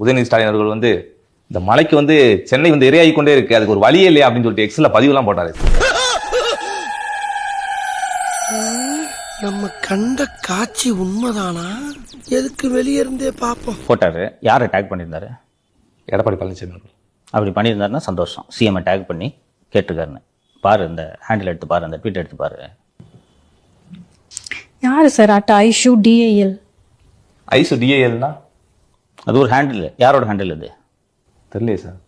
உதயநிதி ஸ்டாலின் அவர்கள் வந்து இந்த மலைக்கு வந்து சென்னை வந்து இரையாகி கொண்டே இருக்கு, அதுக்கு ஒரு வழியே இல்லையா அப்படின்னு சொல்லிட்டு எக்ஸ்ல பதிவுலாம் போட்டாரு. நம்ம கண்ட காட்சி உண்மைதானா? எதுக்கு வெளியே இருந்தே பார்ப்போம். போட்டாரு. யாரை டேக் பண்ணியிருந்தாரு? எடப்பாடி பழனிசாமி அவர்கள். அப்படி பண்ணியிருந்தாருன்னா சந்தோஷம். சிஎம்ஐ டேக் பண்ணி கேட்டிருக்காருன்னு பாரு, இந்த ஹேண்டில் எடுத்து பாரு, அந்த ட்வீட் எடுத்து பாரு. யாரு சார் ஐஷு டிஏஎல்? ஐசு டிஏஎல்னா அது ஒரு ஹேண்டில். யாரோட ஹேண்டில் அது தெரியலையே சார்.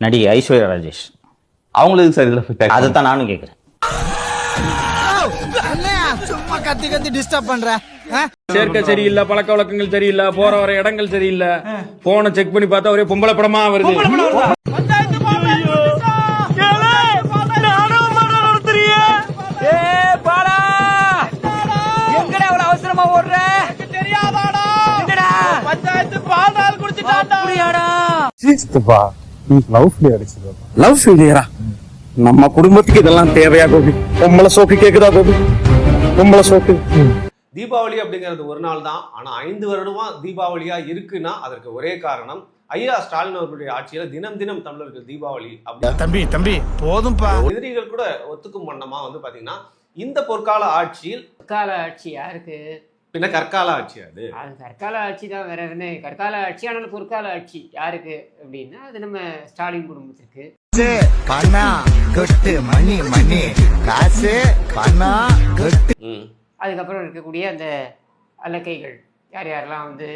நடிகை ஐஸ்வர்யா ராஜேஷ். அவங்களுக்கு சார் இதுல அதை தான் நானும் கேட்குறேன். சும்மா கத்தி கத்தி டிஸ்டர்ப் பண்ற. சேர்க்கை சரியில்லை, பழக்க வழக்கங்கள் சரியில்லை, போற வர இடங்கள் சரியில்லை, போனை செக் பண்ணி பார்த்தா ஒரே பொம்பளை படமா வருது. லவ் ஃபெயிலியரா? நம்ம குடும்பத்துக்கு இதெல்லாம் தேவையா கோபி? பொம்பளை சோக்கு கேக்குதா கோபி? பொம்பளை சோக்கு. தீபாவளி அப்படிங்கிறது ஒரு நாள் தான். ஆனா 5 வருடமா தீபாவளியா இருக்குன்னா அதற்கு ஒரே காரணம் ஐயா ஸ்டாலின் அவர்களுடைய ஆட்சியில தினம் தினம் தமிழர்கள் தீபாவளி அப்படி தம்பி போதும்பா. எதிரிகள் கூட ஒத்துக்கும் வண்ணமா வந்து பாத்தீங்கன்னா இந்த பொற்கால ஆட்சியில் கற்கால ஆட்சி யாருக்கு? பின்ன கற்கால ஆட்சி அது கற்கால ஆட்சி தான். வேற என்ன கற்கால ஆட்சி? ஆனாலும் பொற்கால ஆட்சி யாருக்கு அப்படின்னா அது நம்ம ஸ்டாலின் குடும்பத்திற்கு. அதுக்கப்புறம் இருக்கக்கூடிய அந்த அலக்கைகள் யார் யாரெல்லாம் வந்து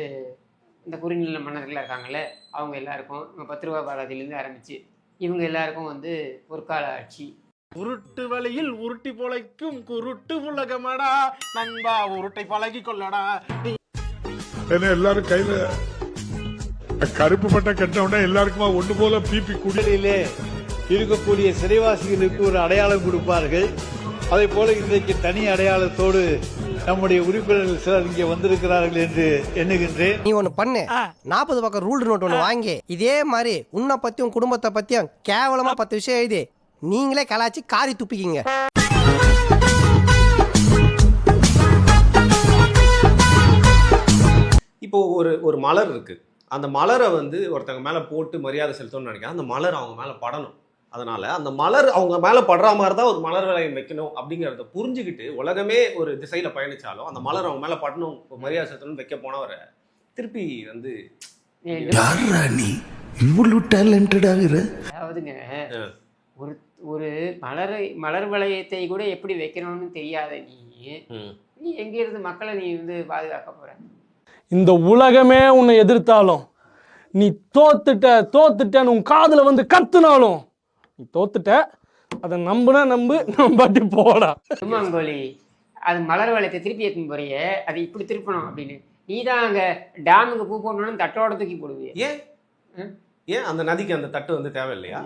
இந்த குறுநில மன்னர்களாக இருக்காங்கல்ல அவங்க எல்லாருக்கும் நம்ம 10 ரூபா பாலாஜிலேருந்து ஆரம்பிச்சு இவங்க எல்லாருக்கும் வந்து பொற்கால ஆட்சி. உருட்டு வழியில் உருட்டி பொழைக்கும் குருட்டு உலகமடா நண்பா, உருட்டை பழகி கொள்ளடா. எல்லாரும் கையில கருப்பு பட்டை கட்டினோட எல்லாருக்குமா ஒண்ணு போல பிபி குடியிலே இருக்கக்கூடிய சிறைவாசிகளுக்கு ஒரு அடையாளம் கொடுப்பார்கள். அதே போல இன்றைக்கு தனி அடையாளத்தோடு நம்முடைய உறுப்பினர்கள் சிலர் இங்கே வந்திருக்கிறார்கள் என்று எண்ணுகின்றேன். நீ ஒண்ணு பண்ணு, 40 பக்கம் ரூல் நோட் ஒண்ணு வாங்கி இதே மாதிரி உன்னை பத்தியும் குடும்பத்தை பத்தியும் கேவலமா 10 விஷயம் எழுதி நீங்களே கலாச்சி காரி துப்பிக்கிங்க. இப்போ ஒரு மலர் இருக்கு. அந்த மலரை வந்து ஒருத்தங்க மேல போட்டு மரியாதை செலுத்தணும்னு நினைக்கிறேன். அந்த மலர் அவங்க மேல படணும். அதனால அந்த மலர் அவங்க மேல படுற மாதிரி தான் ஒரு மலர் விலையம் வைக்கணும் அப்படிங்கறத புரிஞ்சுக்கிட்டு உலகமே ஒரு திசையில பயணிச்சாலும் அந்த மலர் அவங்க மேல படணும், மரியாதை செலுத்தணும் வைக்க போனவரை திருப்பி வந்து அதாவதுங்க ஒரு ஒரு மலர் வளையத்தை கூட எப்படி வைக்கணும்னு தெரியாத நீ எங்க இருந்து மக்களை நீ வந்து பாதுகாக்க போற? இந்த உலகமே உன்னை எதிர்த்தாலும் நீ தோத்துட்டேன்னு உன் காதுல வந்து கத்துனாலும் நீ தோத்துட்ட. அதை நம்பாட்டி போடா. சும்மாங்கோலி அது மலர் வளையத்தை திருப்பி எடுத்துன்னு போறிய, அது இப்படி திருப்பணும் அப்படின்னு நீ தான் அங்க டேமுக்கு பூ போடணும்னு தட்டோட தூக்கி போடுவிய. ஏன் அந்த நதிக்கு அந்த தட்டு வந்து தேவையில்லையா?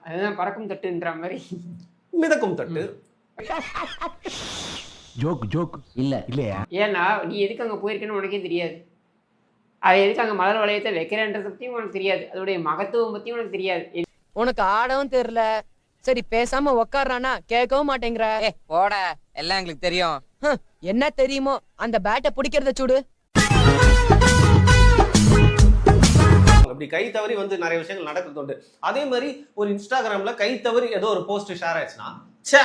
அதுதான் பறக்கும் தட்டுன்ற மாதிரி மிதக்கும் தட்டு. ஜோக் இல்லையா? ஏன்னா நீ எதுக்கு அங்க போயிருக்கேன்னு உனக்கே தெரியாது. அது எதுக்கு அங்க மலர் வளையத்தை வைக்கிறேன்றத பத்தியும் உனக்கு தெரியாது. அதோடைய மகத்துவம் பத்தியும் உனக்கு தெரியாது. உனக்கு ஆடவும் தெரியல, சரி பேசாம உக்காடுறானா கேட்கவும் மாட்டேங்கிற. போட, எல்லாம் எங்களுக்கு தெரியும். என்ன தெரியுமோ அந்த பேட்டை பிடிக்கிறத சூடு. அப்படி கை தவறி வந்து நிறைய விஷயங்கள் நடக்கிறது உண்டு. அதே மாதிரி ஒரு இன்ஸ்டாகிராம்ல கை தவறி ஏதோ ஒரு போஸ்ட் ஷேர் ஆயிடுச்சுன்னா ச்சே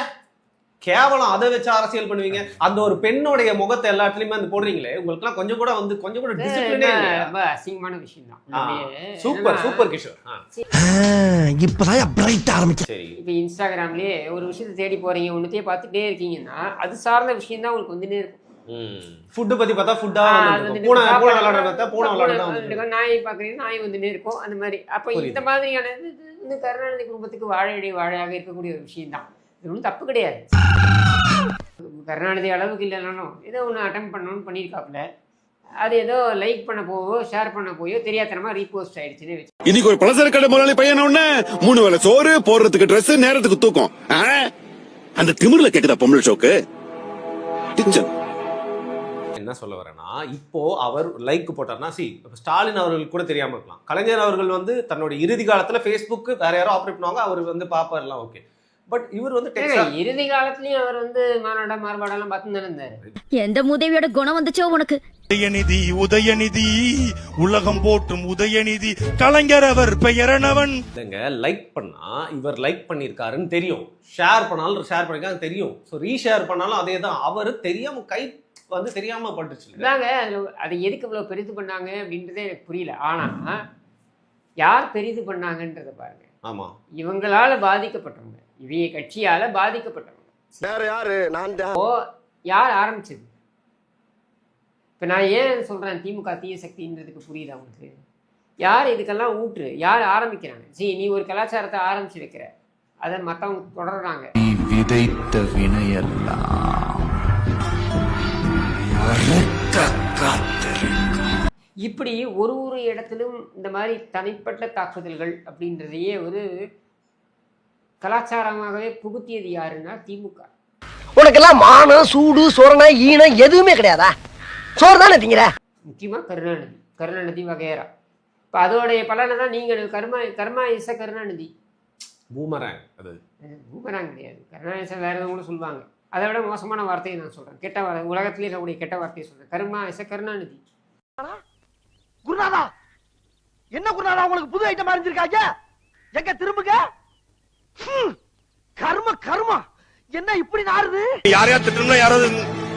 கேவலம், அதை வச்சு அரசியல் பண்ணுவீங்க. அந்த ஒரு பெண்ணோடைய முகத்தை எல்லாத்துலயுமே வந்து போடுறீங்களே, உங்களுக்கு எல்லாம் கொஞ்சம் கூட டிசிப்ளினே இல்ல. ரொம்ப அசிங்கமான விஷயம் தான். சூப்பர் கிஷோர். இப்பதான் பிரைட் ஆரம்பிச்சு. சரி, இப்போ இன்ஸ்டாகிராம்லயே ஒரு விஷயத்தை தேடி போறீங்க, ஒன்னுத்தையே பார்த்துட்டே இருக்கீங்கன்னா அது சார்ந்த விஷயம் தான் உங்களுக்கு வந்துட்டே இருக்கும். ஃபுட் பத்தி பார்த்தா ஃபுட்டா பூனை விளையாடுறத பூனை விளையாடுறதா, நாய் பாக்குறீங்க நாய் வந்துட்டே இருக்கும். அந்த மாதிரி அப்ப இந்த மாதிரியான இந்த கருணாநிதி குடும்பத்துக்கு வாழையாக இருக்கக்கூடிய ஒரு விஷயம் தான். இது ஒன்றும் தப்பு கிடையாது. கருணாநிதி அளவுக்கு இல்லைனாலும் ஏதோ ஒன்று அட்டம் பண்ணணும்னு பண்ணியிருக்காப்புல. அது ஏதோ லைக் பண்ண போவோ ஷேர் பண்ண போயோ தெரியாதனமா ரீபோஸ்ட் ஆயிடுச்சுன்னு வச்சு இன்னைக்கு ஒரு பலசர கடை முதலாளி பையன் ஒண்ணு 3 வேளை சோறு போடுறதுக்கு ட்ரெஸ் நேரத்துக்கு தூக்கம். அந்த திமிர்ல கேக்குதா பொம்பளை ஷோக்கு? என்ன சொல்ல வரேன்னா, இப்போ அவர் லைக் போட்டார்னா ஸ்டாலின் அவர்களுக்கு கூட தெரியாம இருக்கலாம். கலைஞர் அவர்கள் வந்து தன்னோட இறுதி காலத்துல Facebook வேற யாரோ ஆப்ரேட் பண்ணுவாங்க, அவர் வந்து பாப்பார்லாம் ஓகே. பட் இவர் வந்து இறுதி காலத்துலயும் அவர் வந்து மார்பாடெல்லாம் பார்த்து தானே இருந்தாரு. எந்த மூதேவியோட குணம் வந்துச்சோ உனக்கு? உதயநிதி உதயநிதி உலகம் போற்றும் உதயநிதி கலைஞர் அவர் பெயரனவன். இல்லைங்க, லைக் பண்ணா இவர் லைக் பண்ணியிருக்காருன்னு தெரியும், ஷேர் பண்ணாலும் ஷேர் பண்ணிருக்காங்க தெரியும், ஸோ ரீஷேர் பண்ணாலும் அதே தான். அவர் தெரியாம கை வந்து தெரியாம பட்டுச்சு. இதாங்க அதை எதுக்கு இவ்வளோ பெரிது பண்ணாங்க அப்படின்றதே எனக்கு புரியல. ஆனா யார் பெரிது பண்ணாங்கன்றத பாருங்க. ஆமா, இவங்களால பாதிக்கப்பட்டவங்க, இவங்க கட்சியால பாதிக்கப்பட்டவங்க. வேற யாரு? நான் தான். ஓ, யார் ஆரம்பிச்சது? இப்போ நான் ஏன் சொல்றேன் திமுக தீய சக்தின்றதுக்கு புரியுதா உங்களுக்கு? யார் இதுக்கெல்லாம் ஊற்று, யார் ஆரம்பிக்கிறாங்க? சரி, நீ ஒரு கலாச்சாரத்தை ஆரம்பிச்சு வைக்கிற, அதை மற்றவங்க தொடர்றாங்க. விதைத்த வினையெல்லாம் இப்படி ஒரு ஒரு இடத்திலும் இந்த மாதிரி தனிப்பட்ட தாக்குதல்கள் அப்படின்றதையே ஒரு கலாச்சாரமாகவே புகுத்தியது யாருன்னா திமுக. உனக்கெல்லாம் மானம், சூடு, சொரணை, ஈனம் எதுவுமே கிடையாதா? சோறு தானே திங்கிற? முக்கியமாக கருணாநிதி வகையரா. இப்போ அதோடைய பலனை தான் நீங்கள் கர்மா இச கருணாநிதி. பூமராங். அது பூமராங் கிடையாது, கருணாநிதி வேற எதுவும் கூட சொல்லுவாங்க. அதை விட மோசமான வார்த்தையை நான் சொல்கிறேன், கெட்ட வார்த்தை, உலகத்திலே இருக்கக்கூடிய கெட்ட வார்த்தையை சொல்கிறேன். கர்மா இச கருணாநிதி. குருநாதா, என்ன குருநாதா உங்களுக்கு புது ஐட்டம் அறிஞ்சிருக்காங்க? எங்க திரும்புங்க. கர்ம கர்மா என்ன இப்படி நாறுது? யாரையா திட்டணும்னா யாராவது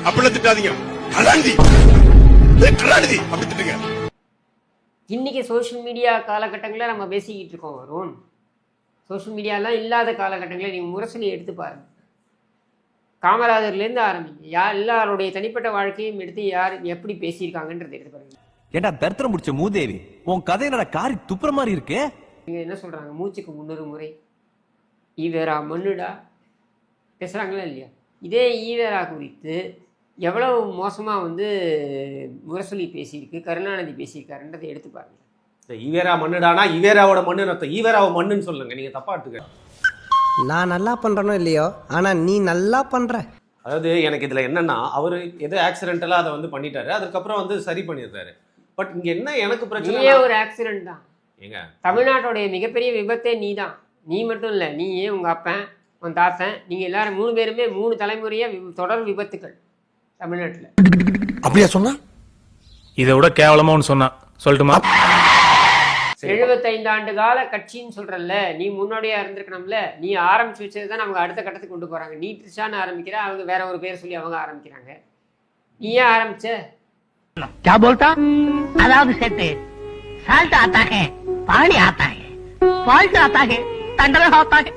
அப்படிலாம் திட்டாதீங்க. கலாநிதி அப்படி திட்டுங்க. இன்னைக்கு சோஷியல் மீடியா காலகட்டங்களில் நம்ம பேசிக்கிட்டு இருக்கோம் வருண். சோஷியல் மீடியாலாம் இல்லாத காலகட்டங்களில் நீங்கள் முரசொலி எடுத்து பாருங்க. காமராஜர்லேருந்து ஆரம்பிங்க, எல்லாருடைய தனிப்பட்ட வாழ்க்கையும் எடுத்து யார் எப்படி பேசியிருக்காங்கன்றது எடுத்து பாருங்க. ஏண்டா தர்த்தரம் முடிச்ச மூதேவி, உன் கதை என்னடா காரி துப்புற மாதிரி இருக்கு. இங்கே என்ன சொல்கிறாங்க, மூச்சுக்கு 300 முறை ஈவேரா மண்ணுடா பேசுகிறாங்களா இல்லையா? இதே ஈவேரா குறித்து எவ்வளவு மோசமாக வந்து முரசொலி பேசியிருக்கு, கருணாநிதி பேசியிருக்காருன்றதை எடுத்து பாருங்க. ஈவேரா மண்ணுடானா ஈவேராவோட மண்ணு அர்த்தம், ஈவேராவை மண்ணுன்னு சொல்லுங்க, நீங்க தப்பா எடுத்துக்க. நான் நல்லா பண்றேனோ இல்லையோ, ஆனா நீ நல்லா பண்ற. அதாவது எனக்கு இதுல என்னன்னா, அவர் எது ஆக்சிடென்டலா அதை வந்து பண்ணிட்டாரு, அதுக்கப்புறம் வந்து சரி பண்ணிடுறாரு. பட் இங்க என்ன எனக்கு பிரச்சனை, நீயே ஒரு ஆக்சிடென்ட் தான். ஏங்க, தமிழ்நாட்டுடைய மிகப்பெரிய விபத்தே நீ தான். நீ மட்டும் இல்லை, நீ உங்கள் அப்பன், உன் தாத்தன், நீங்கள் எல்லாரும் 3 பேருமே 3 தலைமுறையாக தொடர் விபத்துக்கள் தமிழ்நாட்டில். அப்படியா சொன்னா? இதை விட கேவலமா ஒன்று சொன்னா சொல்லட்டுமா? 75 ஆண்டு கால கட்சின்னு சொல்கிறல்ல, நீ முன்னோடியாக இருந்திருக்கணும்ல. நீ ஆரம்பிச்சு வச்சது தான் அவங்க அடுத்த கட்டத்துக்கு கொண்டு போகிறாங்க. நீ ட்ரிஷான்னு ஆரம்பிக்கிற, அவங்க வேற ஒரு பேர் சொல்லி அவங்க ஆரம்பிக்கிறாங்க. நீ ஏன் ஆரம்பிச்ச? क्या बोलता? अलाउड सेटे साल्ट आता है, पानी आता है, फॉल्ट आता है, थंडर होता है.